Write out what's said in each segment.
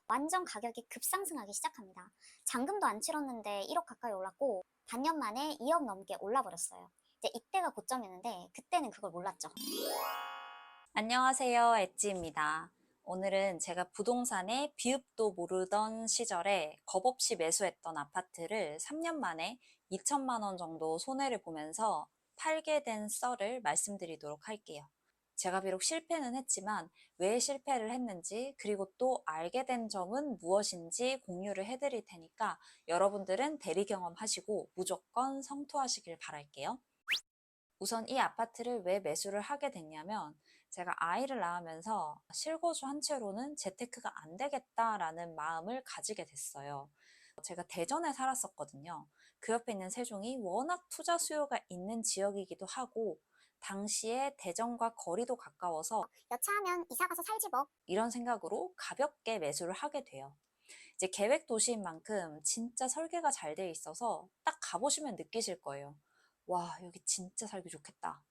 완전 가격이 급상승하기 시작합니다. 잔금도 안 치렀는데 1억 가까이 올랐고 반년 만에 2억 넘게 올라버렸어요. 이제 이때가 고점이었는데 그때는 그걸 몰랐죠. 안녕하세요, 엣지입니다. 오늘은 제가 부동산의 비읍도 모르던 시절에 겁없이 매수했던 아파트를 3년 만에 2천만 원 정도 손해를 보면서 팔게 된 썰을 말씀드리도록 할게요. 제가 비록 실패는 했지만 왜 실패를 했는지 그리고 또 알게 된 점은 무엇인지 공유를 해드릴 테니까 여러분들은 대리 경험하시고 무조건 성투하시길 바랄게요. 우선 이 아파트를 왜 매수를 하게 됐냐면 제가 아이를 낳으면서 실거주 한 채로는 재테크가 안 되겠다라는 마음을 가지게 됐어요. 제가 대전에 살았었거든요. 그 옆에 있는 세종이 워낙 투자 수요가 있는 지역이기도 하고 당시에 대전과 거리도 가까워서 여차하면 이사가서 살지 뭐. 이런 생각으로 가볍게 매수를 하게 돼요. 이제 계획 도시인 만큼 진짜 설계가 잘 돼 있어서 딱 가보시면 느끼실 거예요. 와, 여기 진짜 살기 좋겠다.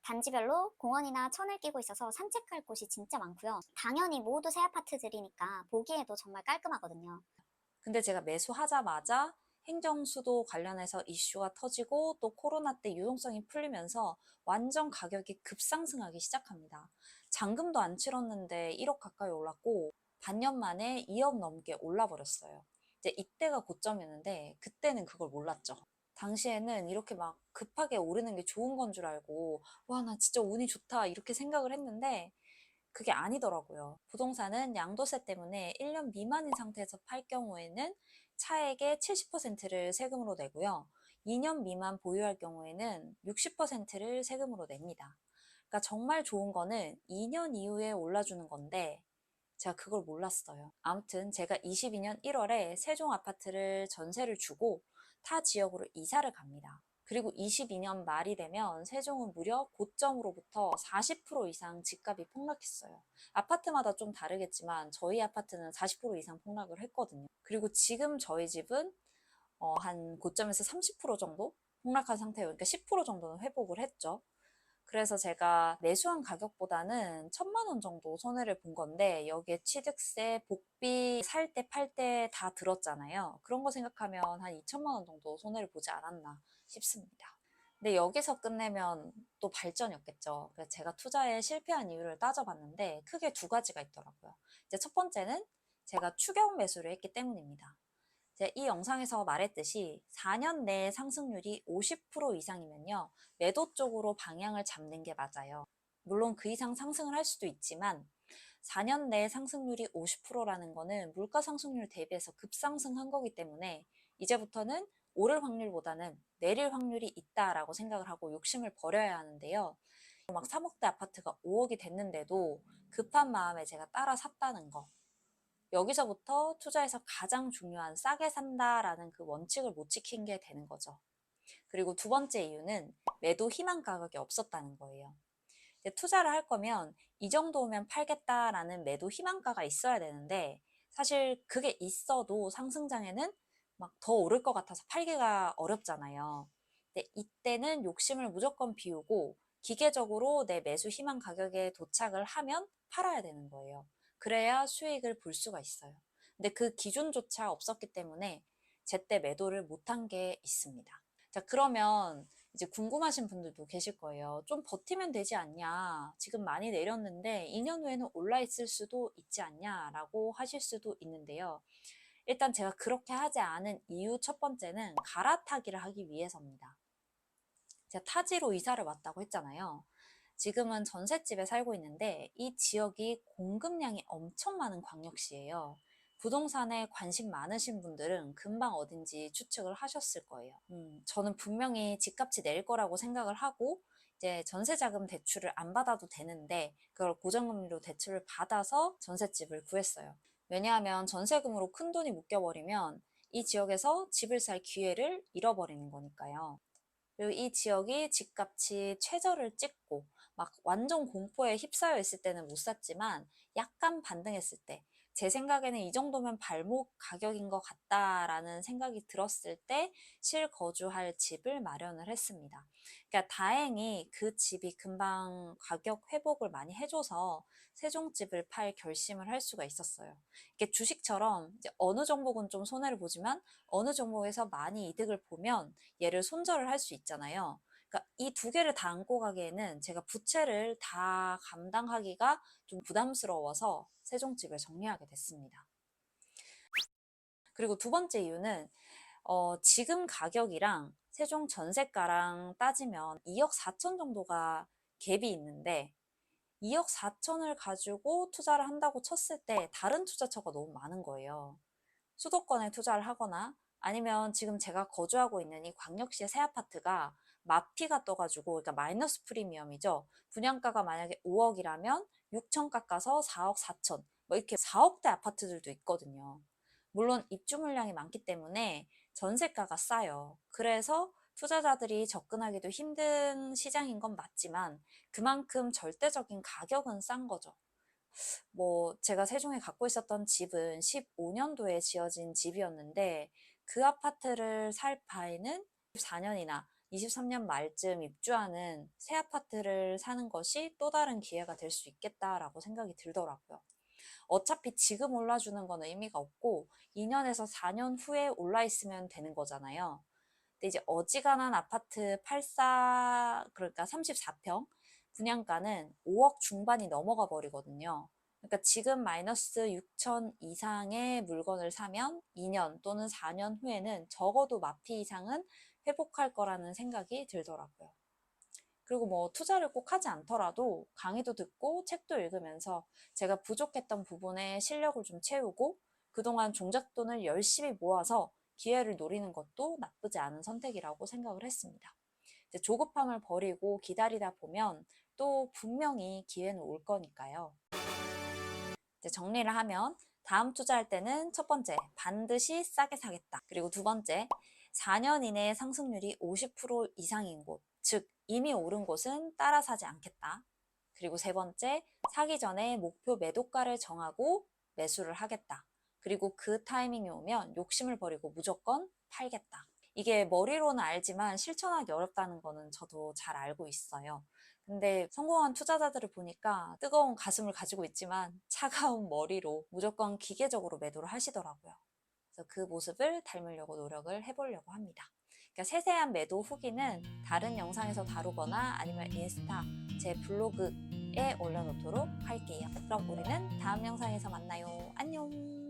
단지별로 공원이나 천을 끼고 있어서 산책할 곳이 진짜 많고요. 당연히 모두 새 아파트들이니까 보기에도 정말 깔끔하거든요. 근데 제가 매수하자마자 행정수도 관련해서 이슈가 터지고 또 코로나 때 유동성이 풀리면서 완전 가격이 급상승하기 시작합니다. 잔금도 안 치렀는데 1억 가까이 올랐고 반년 만에 2억 넘게 올라버렸어요. 이제 이때가 고점이었는데 그때는 그걸 몰랐죠. 당시에는 이렇게 막 급하게 오르는 게 좋은 건 줄 알고 와, 나 진짜 운이 좋다 이렇게 생각을 했는데 그게 아니더라고요. 부동산은 양도세 때문에 1년 미만인 상태에서 팔 경우에는 차액의 70%를 세금으로 내고요. 2년 미만 보유할 경우에는 60%를 세금으로 냅니다. 그러니까 정말 좋은 거는 2년 이후에 올라주는 건데 제가 그걸 몰랐어요. 아무튼 제가 22년 1월에 세종 아파트를 전세를 주고 타 지역으로 이사를 갑니다. 그리고 22년 말이 되면 세종은 무려 고점으로부터 40% 이상 집값이 폭락했어요. 아파트마다 좀 다르겠지만 저희 아파트는 40% 이상 폭락을 했거든요. 그리고 지금 저희 집은 한 고점에서 30% 정도 폭락한 상태예요. 그러니까 10% 정도는 회복을 했죠. 그래서 제가 매수한 가격보다는 1,000만 원 정도 손해를 본 건데 여기에 취득세, 복비, 살 때, 팔 때 다 들었잖아요. 그런 거 생각하면 한 2천만 원 정도 손해를 보지 않았나 싶습니다. 근데 여기서 끝내면 또 발전이 없겠죠. 그래서 제가 투자에 실패한 이유를 따져봤는데 크게 두 가지가 있더라고요. 이제 첫 번째는 제가 추격 매수를 했기 때문입니다. 제가 이 영상에서 말했듯이 4년 내에 상승률이 50% 이상이면요. 매도 쪽으로 방향을 잡는 게 맞아요. 물론 그 이상 상승을 할 수도 있지만 4년 내에 상승률이 50%라는 거는 물가 상승률 대비해서 급상승한 거기 때문에 이제부터는 오를 확률보다는 내릴 확률이 있다라고 생각을 하고 욕심을 버려야 하는데요. 막 3억대 아파트가 5억이 됐는데도 급한 마음에 제가 따라 샀다는 거. 여기서부터 투자에서 가장 중요한 싸게 산다라는 그 원칙을 못 지킨 게 되는 거죠. 그리고 두 번째 이유는 매도 희망 가격이 없었다는 거예요. 투자를 할 거면 이 정도면 팔겠다라는 매도 희망가가 있어야 되는데 사실 그게 있어도 상승장에는 막 더 오를 것 같아서 팔기가 어렵잖아요. 근데 이때는 욕심을 무조건 비우고 기계적으로 내 매수 희망 가격에 도착을 하면 팔아야 되는 거예요. 그래야 수익을 볼 수가 있어요. 근데 그 기준조차 없었기 때문에 제때 매도를 못한 게 있습니다. 자, 그러면 이제 궁금하신 분들도 계실 거예요. 좀 버티면 되지 않냐? 지금 많이 내렸는데 2년 후에는 올라 있을 수도 있지 않냐? 라고 하실 수도 있는데요. 일단 제가 그렇게 하지 않은 이유 첫 번째는 갈아타기를 하기 위해서입니다. 제가 타지로 이사를 왔다고 했잖아요. 지금은 전셋집에 살고 있는데 이 지역이 공급량이 엄청 많은 광역시예요. 부동산에 관심 많으신 분들은 금방 어딘지 추측을 하셨을 거예요. 저는 분명히 집값이 내릴 거라고 생각을 하고 이제 전세자금 대출을 안 받아도 되는데 그걸 고정금리로 대출을 받아서 전셋집을 구했어요. 왜냐하면 전세금으로 큰 돈이 묶여버리면 이 지역에서 집을 살 기회를 잃어버리는 거니까요. 그리고 이 지역이 집값이 최저를 찍고 막 완전 공포에 휩싸여 있을 때는 못 샀지만 약간 반등했을 때 제 생각에는 이 정도면 발목 가격인 것 같다라는 생각이 들었을 때 실거주할 집을 마련을 했습니다. 그러니까 다행히 그 집이 금방 가격 회복을 많이 해줘서 세종집을 팔 결심을 할 수가 있었어요. 이게 주식처럼 이제 어느 종목은 좀 손해를 보지만 어느 종목에서 많이 이득을 보면 얘를 손절을 할 수 있잖아요. 그러니까 이 두 개를 다 안고 가기에는 제가 부채를 다 감당하기가 좀 부담스러워서 세종집을 정리하게 됐습니다. 그리고 두 번째 이유는 지금 가격이랑 세종 전세가랑 따지면 2억 4천 정도가 갭이 있는데 2억 4천을 가지고 투자를 한다고 쳤을 때 다른 투자처가 너무 많은 거예요. 수도권에 투자를 하거나 아니면 지금 제가 거주하고 있는 이 광역시의 새 아파트가 마피가 떠가지고, 그러니까 마이너스 프리미엄이죠. 분양가가 만약에 5억이라면 6천 깎아서 4억 4천, 뭐 이렇게 4억대 아파트들도 있거든요. 물론 입주 물량이 많기 때문에 전세가가 싸요. 그래서 투자자들이 접근하기도 힘든 시장인 건 맞지만 그만큼 절대적인 가격은 싼 거죠. 뭐 제가 세종에 갖고 있었던 집은 15년도에 지어진 집이었는데 그 아파트를 살 바에는 14년이나 23년 말쯤 입주하는 새 아파트를 사는 것이 또 다른 기회가 될 수 있겠다라고 생각이 들더라고요. 어차피 지금 올라주는 건 의미가 없고 2년에서 4년 후에 올라 있으면 되는 거잖아요. 근데 이제 어지간한 아파트 그러니까 34평 분양가는 5억 중반이 넘어가 버리거든요. 그러니까 지금 마이너스 6천 이상의 물건을 사면 2년 또는 4년 후에는 적어도 마피 이상은 회복할 거라는 생각이 들더라고요. 그리고 뭐 투자를 꼭 하지 않더라도 강의도 듣고 책도 읽으면서 제가 부족했던 부분에 실력을 좀 채우고 그동안 종잣돈을 열심히 모아서 기회를 노리는 것도 나쁘지 않은 선택이라고 생각을 했습니다. 이제 조급함을 버리고 기다리다 보면 또 분명히 기회는 올 거니까요. 이제 정리를 하면 다음 투자할 때는 첫 번째, 반드시 싸게 사겠다. 그리고 두 번째, 4년 이내에 상승률이 50% 이상인 곳, 즉 이미 오른 곳은 따라 사지 않겠다. 그리고 세 번째, 사기 전에 목표 매도가를 정하고 매수를 하겠다. 그리고 그 타이밍이 오면 욕심을 버리고 무조건 팔겠다. 이게 머리로는 알지만 실천하기 어렵다는 거는 저도 잘 알고 있어요. 근데 성공한 투자자들을 보니까 뜨거운 가슴을 가지고 있지만 차가운 머리로 무조건 기계적으로 매도를 하시더라고요. 그래서 그 모습을 닮으려고 노력을 해보려고 합니다. 그러니까 세세한 매도 후기는 다른 영상에서 다루거나 아니면 인스타, 제 블로그에 올려놓도록 할게요. 그럼 우리는 다음 영상에서 만나요. 안녕!